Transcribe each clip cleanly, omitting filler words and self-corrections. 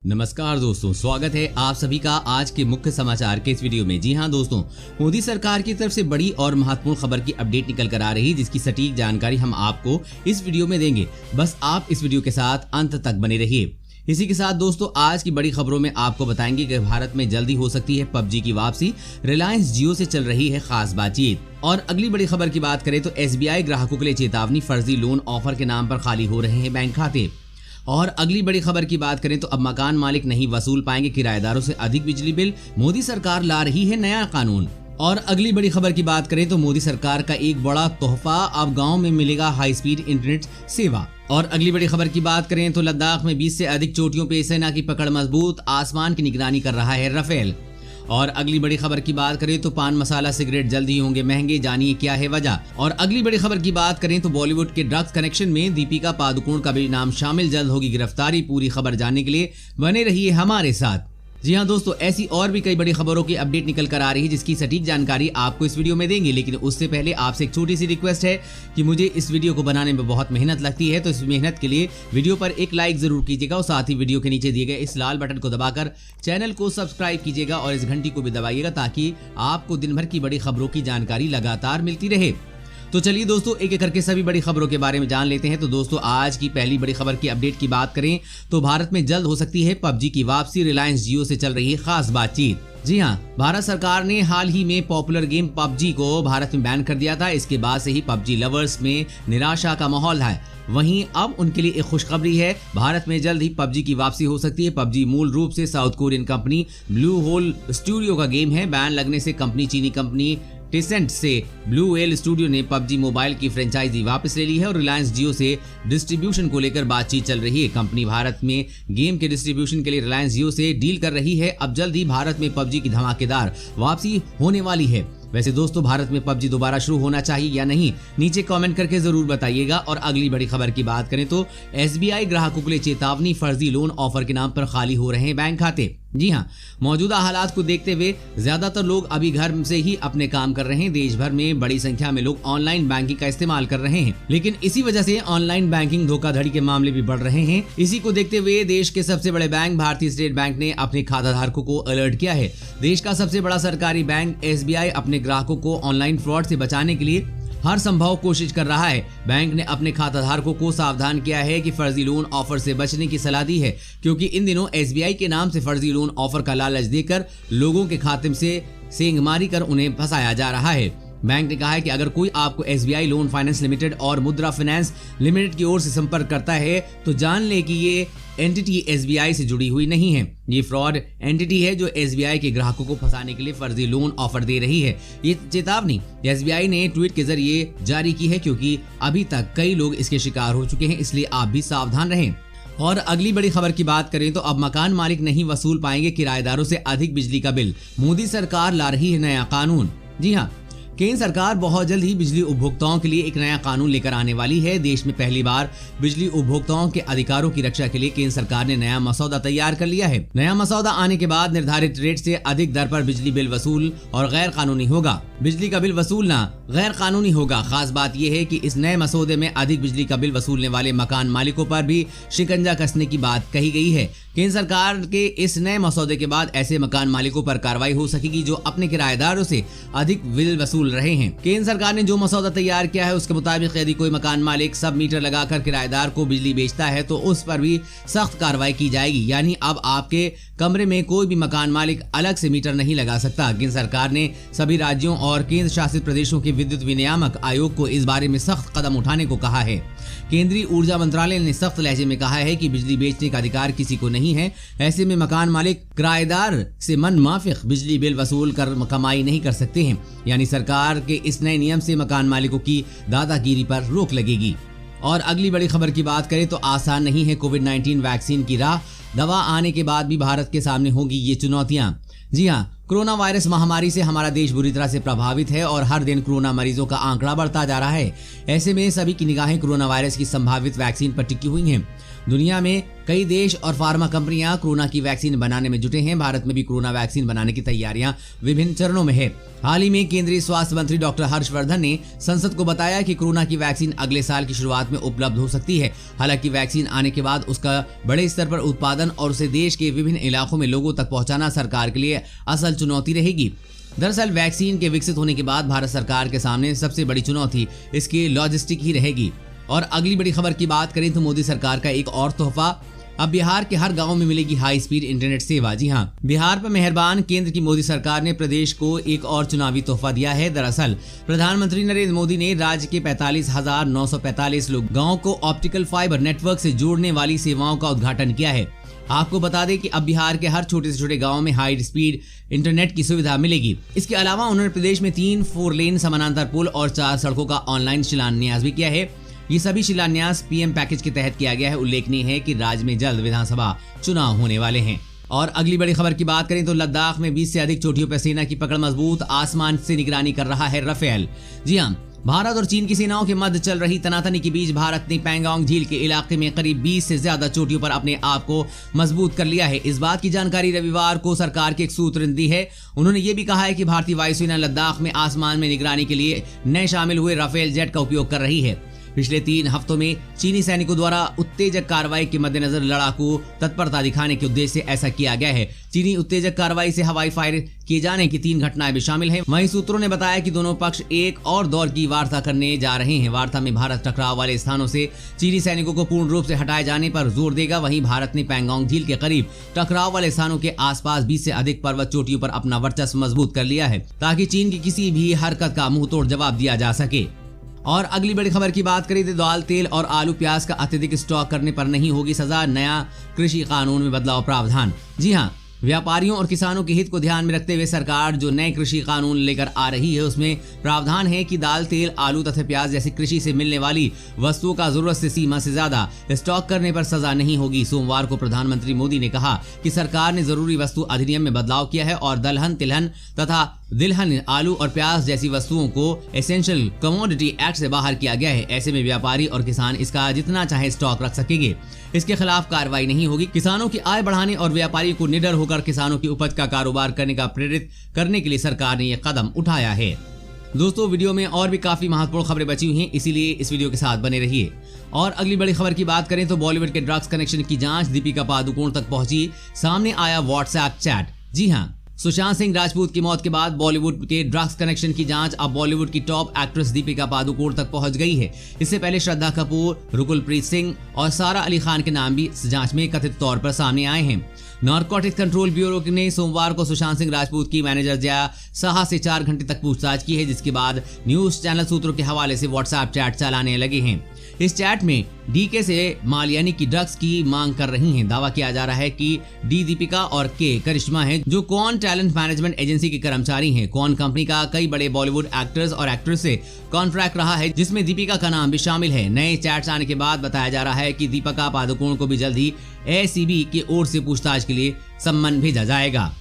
नमस्कार दोस्तों, स्वागत है आप सभी का आज के मुख्य समाचार के इस वीडियो में। जी हां दोस्तों, मोदी सरकार की तरफ से बड़ी और महत्वपूर्ण खबर की अपडेट निकल कर आ रही, जिसकी सटीक जानकारी हम आपको इस वीडियो में देंगे। बस आप इस वीडियो के साथ अंत तक बने रहिए। इसी के साथ दोस्तों, आज की बड़ी खबरों में आपको बताएंगे कि भारत में जल्दी हो सकती है पबजी की वापसी, रिलायंस जियो से चल रही है खास बातचीत। और अगली बड़ी खबर की बात करें तो SBI ग्राहकों के लिए चेतावनी, फर्जी लोन ऑफर के नाम पर खाली हो रहे हैं बैंक खाते। और अगली बड़ी खबर की बात करें तो अब मकान मालिक नहीं वसूल पाएंगे किराएदारों से अधिक बिजली बिल, मोदी सरकार ला रही है नया कानून। और अगली बड़ी खबर की बात करें तो मोदी सरकार का एक बड़ा तोहफा, अब गांव में मिलेगा हाई स्पीड इंटरनेट सेवा। और अगली बड़ी खबर की बात करें तो लद्दाख में 20 से अधिक चोटियों पे सेना की पकड़ मजबूत, आसमान की निगरानी कर रहा है राफेल। और अगली बड़ी खबर की बात करें तो पान मसाला सिगरेट जल्द ही होंगे महंगे, जानिए क्या है वजह। और अगली बड़ी खबर की बात करें तो बॉलीवुड के ड्रग्स कनेक्शन में दीपिका पादुकोण का भी नाम शामिल, जल्द होगी गिरफ्तारी। पूरी खबर जानने के लिए बने रहिए हमारे साथ। जी हाँ दोस्तों, ऐसी और भी कई बड़ी खबरों की अपडेट निकल कर आ रही है, जिसकी सटीक जानकारी आपको इस वीडियो में देंगे। लेकिन उससे पहले आपसे एक छोटी सी रिक्वेस्ट है कि मुझे इस वीडियो को बनाने में बहुत मेहनत लगती है, तो इस मेहनत के लिए वीडियो पर एक लाइक जरूर कीजिएगा और साथ ही वीडियो के नीचे दिए गए इस लाल बटन को दबाकर चैनल को सब्सक्राइब कीजिएगा और इस घंटी को भी दबाइएगा, ताकि आपको दिन भर की बड़ी खबरों की जानकारी लगातार मिलती रहे। तो चलिए दोस्तों, एक एक करके सभी बड़ी खबरों के बारे में जान लेते हैं। तो दोस्तों, आज की पहली बड़ी खबर की अपडेट की बात करें तो भारत में जल्द हो सकती है पबजी की वापसी, रिलायंस जियो से चल रही है खास बातचीत। जी हां, भारत सरकार ने हाल ही में पॉपुलर गेम पबजी को भारत में बैन कर दिया था। इसके बाद से ही पबजी लवर्स में निराशा का माहौल है। वहीं अब उनके लिए एक खुशखबरी है, भारत में जल्द ही पबजी की वापसी हो सकती है। पबजी मूल रूप से South Korean company Blue Hole Studio का गेम है। बैन लगने से कंपनी चीनी कंपनी टेंसेंट से ब्लू व्हेल स्टूडियो ने पबजी मोबाइल की फ्रेंचाइजी वापस ले ली है और रिलायंस जियो से डिस्ट्रीब्यूशन को लेकर बातचीत चल रही है। कंपनी भारत में गेम के डिस्ट्रीब्यूशन के लिए रिलायंस जियो से डील कर रही है। अब जल्द ही भारत में पबजी की धमाकेदार वापसी होने वाली है। वैसे दोस्तों, भारत में पबजी दोबारा शुरू होना चाहिए या नहीं, नीचे कमेंट करके जरूर बताइएगा। और अगली बड़ी खबर की बात करें तो SBI ग्राहकों के लिए चेतावनी, फर्जी लोन ऑफर के नाम पर खाली हो रहे हैं बैंक खाते। जी हां, मौजूदा हालात को देखते हुए ज्यादातर लोग अभी घर से ही अपने काम कर रहे हैं। देश भर में बड़ी संख्या में लोग ऑनलाइन बैंकिंग का इस्तेमाल कर रहे हैं, लेकिन इसी वजह से ऑनलाइन बैंकिंग धोखाधड़ी के मामले भी बढ़ रहे हैं। इसी को देखते हुए देश के सबसे बड़े बैंक भारतीय स्टेट बैंक ने अपने खाता धारकों को अलर्ट किया है। देश का सबसे बड़ा सरकारी बैंक SBI अपने ग्राहकों को ऑनलाइन फ्रॉड से बचाने के लिए हर संभव कोशिश कर रहा है। बैंक ने अपने खाता धारकों को सावधान किया है कि फर्जी लोन ऑफर से बचने की सलाह दी है, क्योंकि इन दिनों SBI के नाम से फर्जी लोन ऑफर का लालच देकर लोगों के खाते से सेंधमारी कर उन्हें फंसाया जा रहा है। बैंक ने कहा है कि अगर कोई आपको SBI लोन फाइनेंस लिमिटेड और मुद्रा फाइनेंस लिमिटेड की ओर से संपर्क करता है तो जान ले कि ये एंटिटी SBI से जुड़ी हुई नहीं है। ये फ्रॉड एंटिटी है जो SBI के ग्राहकों को फंसाने के लिए फर्जी लोन ऑफर दे रही है। ये चेतावनी SBI ने ट्वीट के जरिए जारी की है, क्योंकि अभी तक कई लोग इसके शिकार हो चुके हैं, इसलिए आप भी सावधान रहें। और अगली बड़ी खबर की बात करें तो अब मकान मालिक नहीं वसूल पाएंगे किराएदारों से अधिक बिजली का बिल, मोदी सरकार ला रही है नया कानून। जी हाँ, केंद्र सरकार बहुत जल्द ही बिजली उपभोक्ताओं के लिए एक नया कानून लेकर आने वाली है। देश में पहली बार बिजली उपभोक्ताओं के अधिकारों की रक्षा के लिए केंद्र सरकार ने नया मसौदा तैयार कर लिया है। नया मसौदा आने के बाद निर्धारित रेट से अधिक दर पर बिजली बिल वसूल और गैर कानूनी होगा। बिजली का बिल वसूलना गैर कानूनी होगा। खास बात यह है कि इस नए मसौदे में अधिक बिजली का बिल वसूलने वाले मकान मालिकों पर भी शिकंजा कसने की बात कही गई है। केंद्र सरकार के इस नए मसौदे के बाद ऐसे मकान मालिकों पर कार्रवाई हो सकेगी जो अपने किराएदारों से अधिक बिल वसूल रहे हैं। केंद्र सरकार ने जो मसौदा तैयार किया है उसके मुताबिक यदि कोई मकान मालिक सब मीटर लगाकर किराएदार को बिजली बेचता है तो उस पर भी सख्त कार्रवाई की जाएगी। यानी अब आपके कमरे में कोई भी मकान मालिक अलग से मीटर नहीं लगा सकता। केंद्र सरकार ने सभी राज्यों और केंद्र शासित प्रदेशों के विद्युत विनियामक आयोग को इस बारे में सख्त कदम उठाने को कहा है। केंद्रीय ऊर्जा मंत्रालय ने सख्त लहजे में कहा है कि बिजली बेचने का अधिकार किसी को नहीं है। ऐसे में मकान मालिक किराएदार से मन माफिक बिजली बिल वसूल कर कमाई नहीं कर सकते हैं। यानी सरकार के इस नए नियम से मकान मालिकों की दादागिरी पर रोक लगेगी। और अगली बड़ी खबर की बात करें तो आसान नहीं है कोविड-19 वैक्सीन की राह। दवा आने के बाद भी भारत के सामने होगी ये चुनौतियां। जी हाँ, कोरोना वायरस महामारी से हमारा देश बुरी तरह से प्रभावित है और हर दिन कोरोना मरीजों का आंकड़ा बढ़ता जा रहा है। ऐसे में सभी की निगाहें कोरोना वायरस की संभावित वैक्सीन पर टिकी हुई हैं। दुनिया में कई देश और फार्मा कंपनियां कोरोना की वैक्सीन बनाने में जुटे हैं। भारत में भी कोरोना वैक्सीन बनाने की तैयारियां विभिन्न चरणों में है। हाल ही में केंद्रीय स्वास्थ्य मंत्री डॉक्टर हर्षवर्धन ने संसद को बताया कि कोरोना की वैक्सीन अगले साल की शुरुआत में उपलब्ध हो सकती है। हालांकि वैक्सीन आने के बाद उसका बड़े स्तर पर उत्पादन और उसे देश के विभिन्न इलाकों में लोगों तक पहुंचाना सरकार के लिए असल चुनौती रहेगी। दरअसल वैक्सीन के विकसित होने के बाद भारत सरकार के सामने सबसे बड़ी चुनौती इसकी लॉजिस्टिक ही रहेगी। और अगली बड़ी खबर की बात करें तो मोदी सरकार का एक और तोहफा, अब बिहार के हर गांव में मिलेगी हाई स्पीड इंटरनेट सेवा। जी हां, बिहार पर मेहरबान केंद्र की मोदी सरकार ने प्रदेश को एक और चुनावी तोहफा दिया है। दरअसल प्रधानमंत्री नरेंद्र मोदी ने राज्य के 45,945 लोग गाँव को ऑप्टिकल फाइबर नेटवर्क से जोड़ने वाली सेवाओं का उद्घाटन किया है। आपको बता दें कि अब बिहार के हर छोटे से छोटे गांव में हाई स्पीड इंटरनेट की सुविधा मिलेगी। इसके अलावा उन्होंने प्रदेश में 3 4 लेन समानांतर पुल और 4 सड़कों का ऑनलाइन शिलान्यास भी किया है। ये सभी शिलान्यास पीएम पैकेज के तहत किया गया है। उल्लेखनीय है कि राज्य में जल्द विधानसभा चुनाव होने वाले हैं। और अगली बड़ी खबर की बात करें तो लद्दाख में 20 से अधिक चोटियों पर सेना की पकड़ मजबूत, आसमान से निगरानी कर रहा है राफेल। जी हां, भारत और चीन की सेनाओं के मध्य चल रही तनातनी के बीच भारत ने पैंगोंग झील के इलाके में करीब 20 से ज्यादा चोटियों पर अपने आप को मजबूत कर लिया है। इस बात की जानकारी रविवार को सरकार के एक सूत्र ने दी है। उन्होंने ये भी कहा है कि भारतीय वायुसेना लद्दाख में आसमान में निगरानी के लिए नए शामिल हुए राफेल जेट का उपयोग कर रही है। पिछले 3 हफ्तों में चीनी सैनिकों द्वारा उत्तेजक कार्रवाई के मद्देनजर लड़ाकू तत्परता दिखाने के उद्देश्य से ऐसा किया गया है। चीनी उत्तेजक कार्रवाई से हवाई फायर किए जाने की 3 घटनाएं भी शामिल हैं। वहीं सूत्रों ने बताया कि दोनों पक्ष एक और दौर की वार्ता करने जा रहे हैं। वार्ता में भारत टकराव वाले स्थानों से चीनी सैनिकों को पूर्ण रूप से हटाए जाने पर जोर देगा। वहीं भारत ने पैंगोंग झील के करीब टकराव वाले स्थानों के आसपास 20 से अधिक पर्वत चोटियों पर अपना वर्चस्व मजबूत कर लिया है, ताकि चीन की किसी भी हरकत का मुंह तोड़ जवाब दिया जा सके। और अगली बड़ी खबर की बात करें तो दाल, तेल और आलू प्याज का अत्यधिक स्टॉक करने पर नहीं होगी सजा, नया कृषि कानून में बदलाव प्रावधान। जी हां, व्यापारियों और किसानों के हित को ध्यान में रखते हुए सरकार जो नए कृषि कानून लेकर आ रही है उसमें प्रावधान है कि दाल, तेल, आलू तथा प्याज जैसी कृषि से मिलने वाली वस्तुओं का जरूरत से सीमा से ज्यादा स्टॉक करने पर सजा नहीं होगी। सोमवार को प्रधानमंत्री मोदी ने कहा कि सरकार ने जरूरी वस्तु अधिनियम में बदलाव किया है और दलहन, तिलहन तथा दिलहन, आलू और प्याज जैसी वस्तुओं को एसेंशियल कमोडिटी एक्ट से बाहर किया गया है। ऐसे में व्यापारी और किसान इसका जितना चाहे स्टॉक रख सकेंगे। इसके खिलाफ कार्रवाई नहीं होगी। किसानों की आय बढ़ाने और व्यापारियों को निडर होकर किसानों की उपज का कारोबार करने का प्रेरित करने के लिए सरकार ने यह कदम उठाया है। दोस्तों, वीडियो में और भी काफी महत्वपूर्ण खबरें बची हुई हैं, इसीलिए इस वीडियो के साथ बने रहिए। और अगली बड़ी खबर की बात करें तो बॉलीवुड के ड्रग्स कनेक्शन की जांच दीपिका पादुकोण तक पहुंची, सामने आया व्हाट्सएप चैट। जी हां, सुशांत सिंह राजपूत की मौत के बाद बॉलीवुड के ड्रग्स कनेक्शन की जांच अब बॉलीवुड की टॉप एक्ट्रेस दीपिका पादुकोण तक पहुंच गई है। इससे पहले श्रद्धा कपूर, रुकुलप्रीत सिंह और सारा अली खान के नाम भी इस जांच में कथित तौर पर सामने आए हैं। नारकोटिक्स कंट्रोल ब्यूरो ने सोमवार को सुशांत सिंह राजपूत की मैनेजर जया साहा से 4 घंटे तक पूछताछ की है, जिसके बाद न्यूज चैनल सूत्रों के हवाले से व्हाट्सएप चैट चलाने लगे हैं। इस चैट में डीके से मालियानी की ड्रग्स की मांग कर रही हैं। दावा किया जा रहा है कि डी दीपिका और के करिश्मा हैं, जो कॉन टैलेंट मैनेजमेंट एजेंसी के कर्मचारी हैं। कॉन कंपनी का कई बड़े बॉलीवुड एक्टर्स और एक्ट्रेस से कॉन्ट्रैक्ट रहा है, जिसमें दीपिका का नाम भी शामिल है। नए चैट्स आने के बाद बताया जा रहा है कि दीपिका पादुकोण को भी जल्द ही एसीबी की ओर से पूछताछ के लिए सम्मन भेजा जाएगा।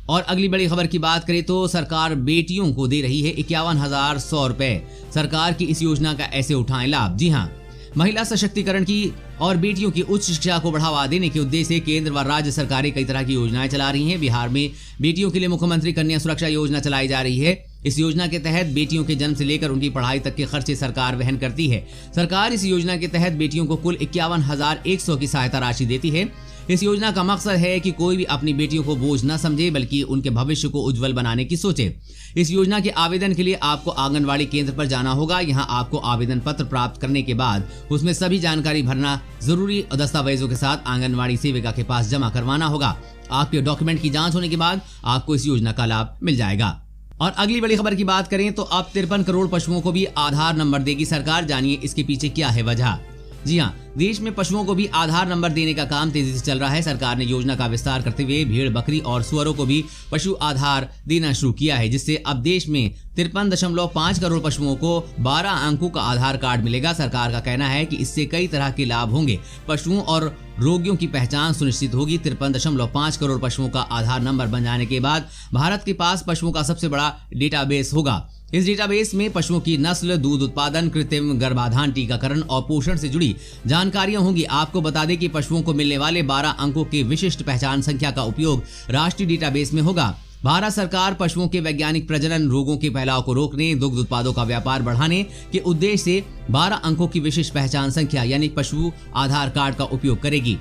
और अगली बड़ी खबर की बात करें तो सरकार बेटियों को दे रही है 51,100 रुपए। सरकार की इस योजना का ऐसे उठाएं लाभ। जी हां, महिला सशक्तिकरण की और बेटियों की उच्च शिक्षा को बढ़ावा देने के उद्देश्य से केंद्र व राज्य सरकारें कई तरह की योजनाएं चला रही हैं। बिहार में बेटियों के लिए मुख्यमंत्री कन्या सुरक्षा योजना चलाई जा रही है। इस योजना के तहत बेटियों के जन्म से लेकर उनकी पढ़ाई तक के खर्चे सरकार वहन करती है। सरकार इस योजना के तहत बेटियों को कुल 51,100 की सहायता राशि देती है। इस योजना का मकसद है कि कोई भी अपनी बेटियों को बोझ न समझे, बल्कि उनके भविष्य को उज्जवल बनाने की सोचे। इस योजना के आवेदन के लिए आपको आंगनवाड़ी केंद्र पर जाना होगा। यहां आपको आवेदन पत्र प्राप्त करने के बाद उसमें सभी जानकारी भरना, जरूरी दस्तावेजों के साथ आंगनवाड़ी सेविका के पास जमा करवाना होगा। आपके डॉक्यूमेंट की जांच होने के बाद आपको इस योजना का लाभ मिल जाएगा। और अगली बड़ी खबर की बात करें तो अब 53 करोड़ पशुओं को भी आधार नंबर देगी सरकार। जानिए इसके पीछे क्या है वजह। जी हां, देश में पशुओं को भी आधार नंबर देने का काम तेजी से चल रहा है। सरकार ने योजना का विस्तार करते हुए भेड़, बकरी और सुअरों को भी पशु आधार देना शुरू किया है, जिससे अब देश में 53.5 करोड़ पशुओं को 12 अंकों का आधार कार्ड मिलेगा। सरकार का कहना है कि इससे कई तरह के लाभ होंगे। पशुओं और रोगियों की पहचान सुनिश्चित होगी। 53.5 करोड़ पशुओं का आधार नंबर बन जाने के बाद भारत के पास पशुओं का सबसे बड़ा डेटाबेस होगा। इस डेटाबेस में पशुओं की नस्ल, दूध उत्पादन, कृत्रिम गर्भाधान, टीकाकरण और पोषण से जुड़ी जानकारियां होंगी। आपको बता दें कि पशुओं को मिलने वाले 12 अंकों की विशिष्ट पहचान संख्या का उपयोग राष्ट्रीय डेटाबेस में होगा। भारत सरकार पशुओं के वैज्ञानिक प्रजनन, रोगों के फैलाव को रोकने, दुग्ध उत्पादों का व्यापार बढ़ाने के उद्देश्य से 12 अंकों की विशिष्ट पहचान संख्या यानी पशु आधार कार्ड का उपयोग करेगी।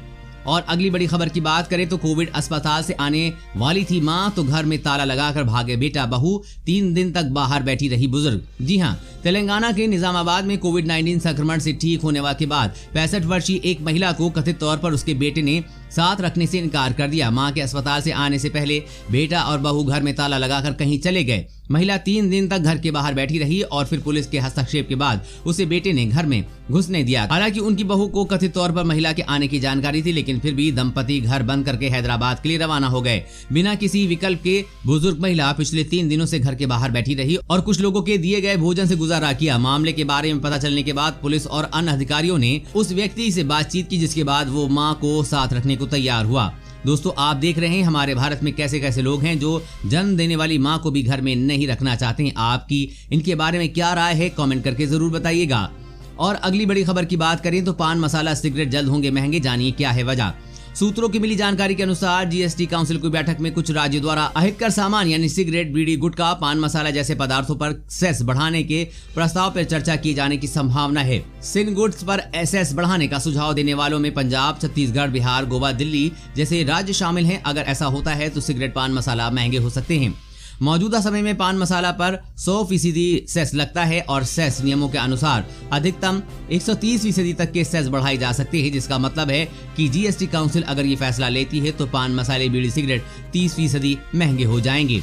और अगली बड़ी खबर की बात करें तो कोविड अस्पताल से आने वाली थी मां, तो घर में ताला लगाकर भागे बेटा, बहू 3 दिन तक बाहर बैठी रही बुजुर्ग। जी हां, तेलंगाना के निजामाबाद में कोविड-19 संक्रमण से ठीक होने के बाद 65 वर्षीय एक महिला को कथित तौर पर उसके बेटे ने साथ रखने से इनकार कर दिया। मां के अस्पताल से आने से पहले बेटा और बहू घर में ताला लगाकर कहीं चले गए। महिला 3 दिन तक घर के बाहर बैठी रही और फिर पुलिस के हस्तक्षेप के बाद उसे बेटे ने घर में घुसने दिया। हालांकि उनकी बहू को कथित तौर पर महिला के आने की जानकारी थी, लेकिन फिर भी दंपति घर बंद करके हैदराबाद के लिए रवाना हो गए। बिना किसी विकल्प के बुजुर्ग महिला पिछले 3 दिनों से घर के बाहर बैठी रही और कुछ लोगों के दिए गए भोजन से गुजारा किया। मामले के बारे में पता चलने के बाद पुलिस और अन्य अधिकारियों ने उस व्यक्ति से बातचीत की, जिसके बाद वो मां को साथ रखने को तैयार हुआ। दोस्तों, आप देख रहे हैं हमारे भारत में कैसे कैसे लोग हैं जो जन्म देने वाली मां को भी घर में नहीं रखना चाहते हैं। आपकी इनके बारे में क्या राय है, कमेंट करके जरूर बताइएगा। और अगली बड़ी खबर की बात करें तो पान मसाला सिगरेट जल्द होंगे महंगे, जानिए क्या है वजह। सूत्रों की मिली जानकारी के अनुसार जीएसटी काउंसिल की बैठक में कुछ राज्यों द्वारा अहितकर सामान यानी सिगरेट, बीड़ी, गुटखा, पान मसाला जैसे पदार्थों पर सेस बढ़ाने के प्रस्ताव पर चर्चा किए जाने की संभावना है। सिन गुड्स पर सेस बढ़ाने का सुझाव देने वालों में पंजाब, छत्तीसगढ़, बिहार, गोवा, दिल्ली जैसे राज्य शामिल हैं। अगर ऐसा होता है तो सिगरेट, पान मसाला महंगे हो सकते हैं। मौजूदा समय में पान मसाला पर 100% सेस लगता है और सेस नियमों के अनुसार अधिकतम 130% तक के सेस बढ़ाई जा सकती है, जिसका मतलब है कि जीएसटी काउंसिल अगर ये फैसला लेती है तो पान मसाले, बीड़ी, सिगरेट 30% महंगे हो जाएंगे।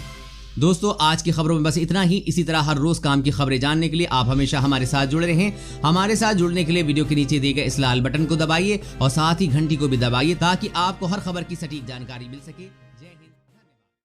दोस्तों, आज की खबरों में बस इतना ही। इसी तरह हर रोज काम की खबरें जानने के लिए आप हमेशा हमारे साथ जुड़े रहें। हमारे साथ जुड़ने के लिए वीडियो के नीचे दिए गए इस लाल बटन को दबाइए और साथ ही घंटी को भी दबाइए ताकि आपको हर खबर की सटीक जानकारी मिल सके।